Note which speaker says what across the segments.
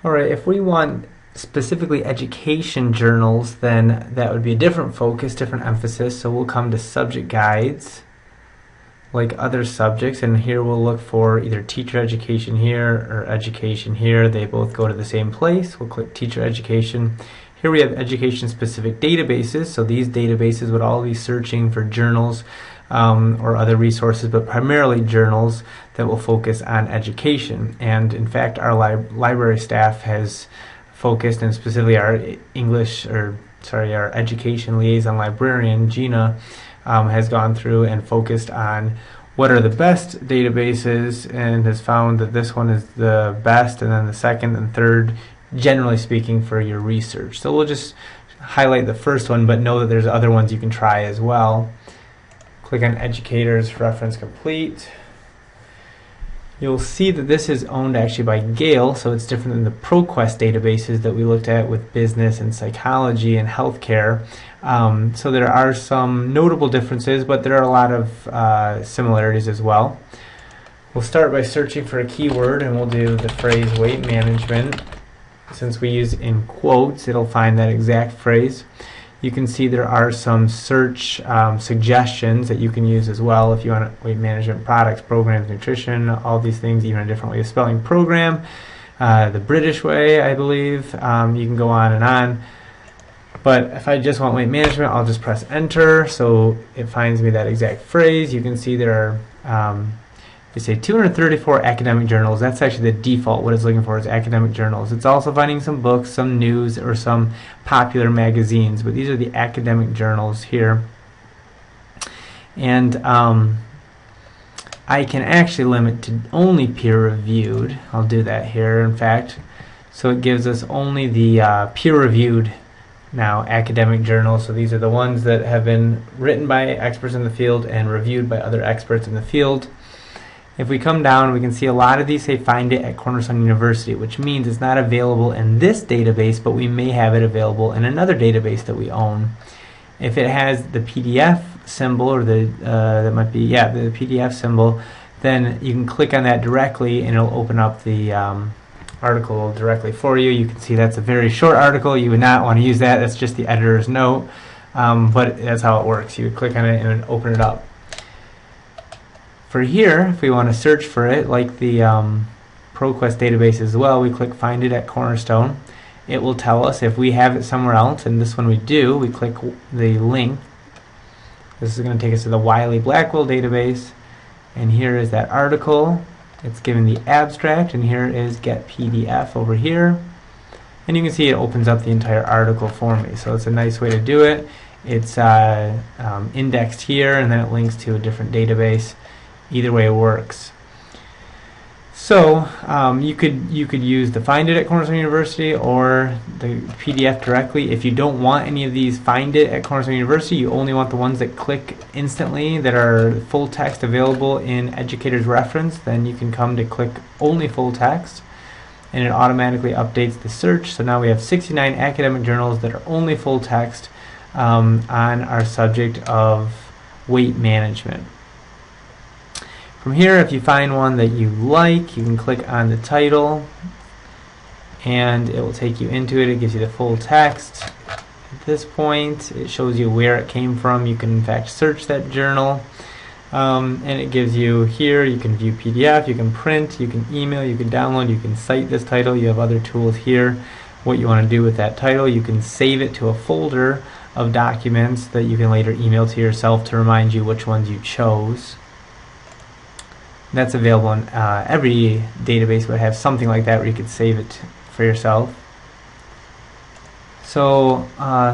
Speaker 1: Alright, if we want specifically education journals, then that would be a different focus, different emphasis. So we'll come to subject guides like other subjects, and here we'll look for either teacher education here or education here. They both go to the same place. We'll click teacher education. Here we have education specific databases. So these databases would all be searching for journals or other resources, but primarily journals that will focus on education. And in fact, our library staff has focused, and specifically our our education liaison librarian, Gina, has gone through and focused on what are the best databases and has found that this one is the best, and then the second and third, generally speaking, for your research. So we'll just highlight the first one, but know that there's other ones you can try as well. Click on Educators Reference Complete. You'll see that this is owned actually by Gale, so it's different than the ProQuest databases that we looked at with business and psychology and healthcare. So there are some notable differences, but there are a lot of similarities as well. We'll start by searching for a keyword, and we'll do the phrase weight management. Since we use in quotes, it'll find that exact phrase. You can see there are some search suggestions that you can use as well if you want weight management products, programs, nutrition, all these things, even a different way of spelling program, the British way, I believe. You can go on and on. But if I just want weight management, I'll just press enter, so it finds me that exact phrase. You can see there are they say 234 academic journals. That's actually the default. What it's looking for is academic journals. It's also finding some books, some news, or some popular magazines, but these are the academic journals here. And I can actually limit to only peer-reviewed. I'll do that here, in fact. So it gives us only the peer-reviewed now academic journals. So these are the ones that have been written by experts in the field and reviewed by other experts in the field. If we come down, we can see a lot of these say find it at Cornerstone University, which means it's not available in this database, but we may have it available in another database that we own. If it has the PDF symbol, or the the PDF symbol, then you can click on that directly and it'll open up the article directly for you. You can see that's a very short article. You would not want to use that. That's just the editor's note, but that's how it works. You would click on it and open it up. For here, if we want to search for it, like the ProQuest database as well, we click Find It at Cornerstone. It will tell us if we have it somewhere else, and this one we do. We click the link. This is going to take us to the Wiley-Blackwell database, and here is that article. It's given the abstract, and here is Get PDF over here. And you can see it opens up the entire article for me. So it's a nice way to do it. It's indexed here, and then it links to a different database. Either way it works. So you could use the Find It at Cornerstone University or the PDF directly. If you don't want any of these Find It at Cornerstone University, you only want the ones that click instantly, that are full text available in Educator's Reference, then you can come to click Only Full Text, and it automatically updates the search. So now we have 69 academic journals that are only full text on our subject of weight management. From here, if you find one that you like, you can click on the title and it will take you into it. It gives you the full text. At this point, it shows you where it came from. You can in fact search that journal, and it gives you here, you can view PDF, you can print, you can email, you can download, you can cite this title. You have other tools here. What you want to do with that title, you can save it to a folder of documents that you can later email to yourself to remind you which ones you chose. That's available in every database would have something like that where you could save it for yourself. So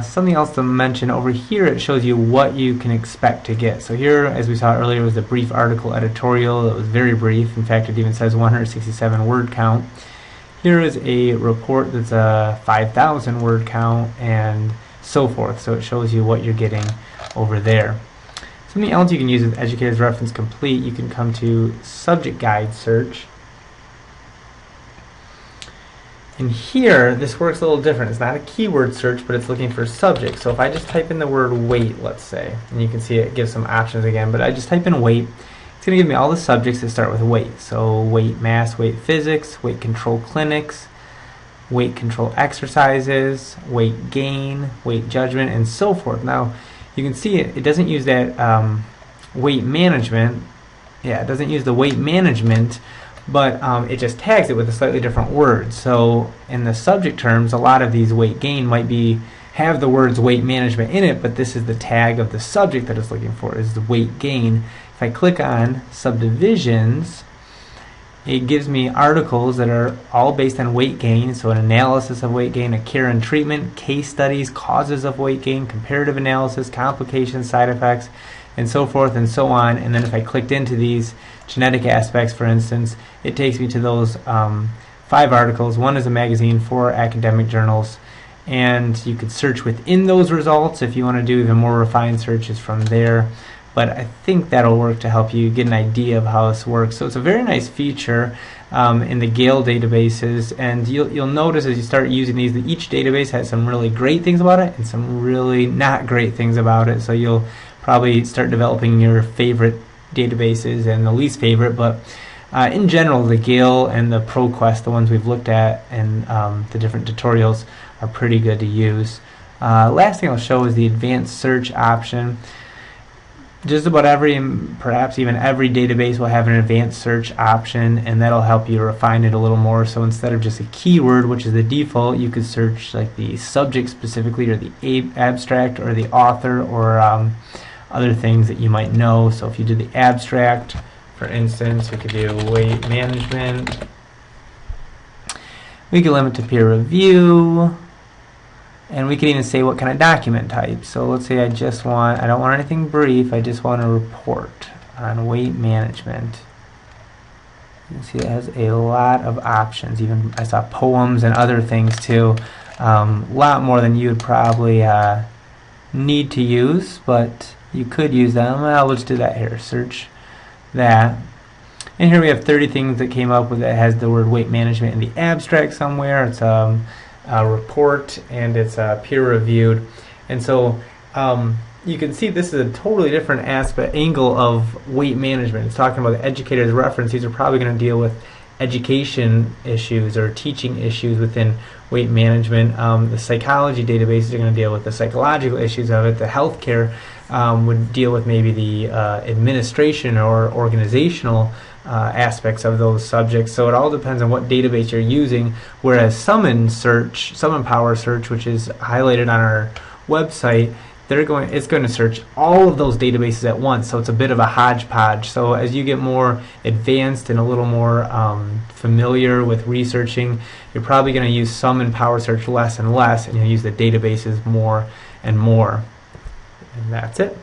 Speaker 1: something else to mention over here, it shows you what you can expect to get. So here, as we saw earlier, was the brief article editorial. It was very brief. In fact, it even says 167 word count. Here is a report that's a 5,000 word count and so forth. So it shows you what you're getting over there. Something else you can use with Educator's Reference Complete, you can come to Subject Guide Search. And here, this works a little different. It's not a keyword search, but it's looking for subjects. So if I just type in the word weight, let's say, and you can see it gives some options again, but I just type in weight, it's going to give me all the subjects that start with weight. So weight mass, weight physics, weight control clinics, weight control exercises, weight gain, weight judgment, and so forth. Now, you can see it doesn't use that weight management. Yeah, it doesn't use the weight management, but it just tags it with a slightly different word. So in the subject terms, a lot of these weight gain might have the words weight management in it, but this is the tag of the subject that it's looking for, is the weight gain. If I click on subdivisions, it gives me articles that are all based on weight gain, so an analysis of weight gain, a care and treatment, case studies, causes of weight gain, comparative analysis, complications, side effects, and so forth and so on. And then if I clicked into these genetic aspects, for instance, it takes me to those 5 articles. 1 is a magazine, 4 academic journals, and you could search within those results if you want to do even more refined searches from there. But I think that'll work to help you get an idea of how this works. So it's a very nice feature in the Gale databases, and you'll notice as you start using these that each database has some really great things about it and some really not great things about it. So you'll probably start developing your favorite databases and the least favorite, but in general the Gale and the ProQuest, the ones we've looked at and the different tutorials, are pretty good to use. Last thing I'll show is the advanced search option. Just about every, perhaps even every database will have an advanced search option, and that'll help you refine it a little more. So instead of just a keyword, which is the default, you could search like the subject specifically, or the abstract, or the author, or other things that you might know. So if you do the abstract, for instance, we could do weight management. We could limit to peer review. And we can even say what kind of document type. So let's say I don't want anything brief, I just want a report on weight management. You can see it has a lot of options. Even I saw poems and other things too. A lot more than you would probably need to use, but you could use them. Well, let's do that here. Search that. And here we have 30 things that came up with it. It has the word weight management in the abstract somewhere. It's a report, and it's peer-reviewed, and so you can see this is a totally different angle of weight management. It's talking about the educator's reference. These are probably going to deal with education issues or teaching issues within weight management. The psychology databases are going to deal with the psychological issues of it. The healthcare would deal with maybe the administration or organizational aspects of those subjects. So it all depends on what database you're using. Whereas Summon Power Search, which is highlighted on our website, it's going to search all of those databases at once. So it's a bit of a hodgepodge. So as you get more advanced and a little more familiar with researching, you're probably going to use Summon Power Search less and less, and you'll use the databases more and more. And that's it.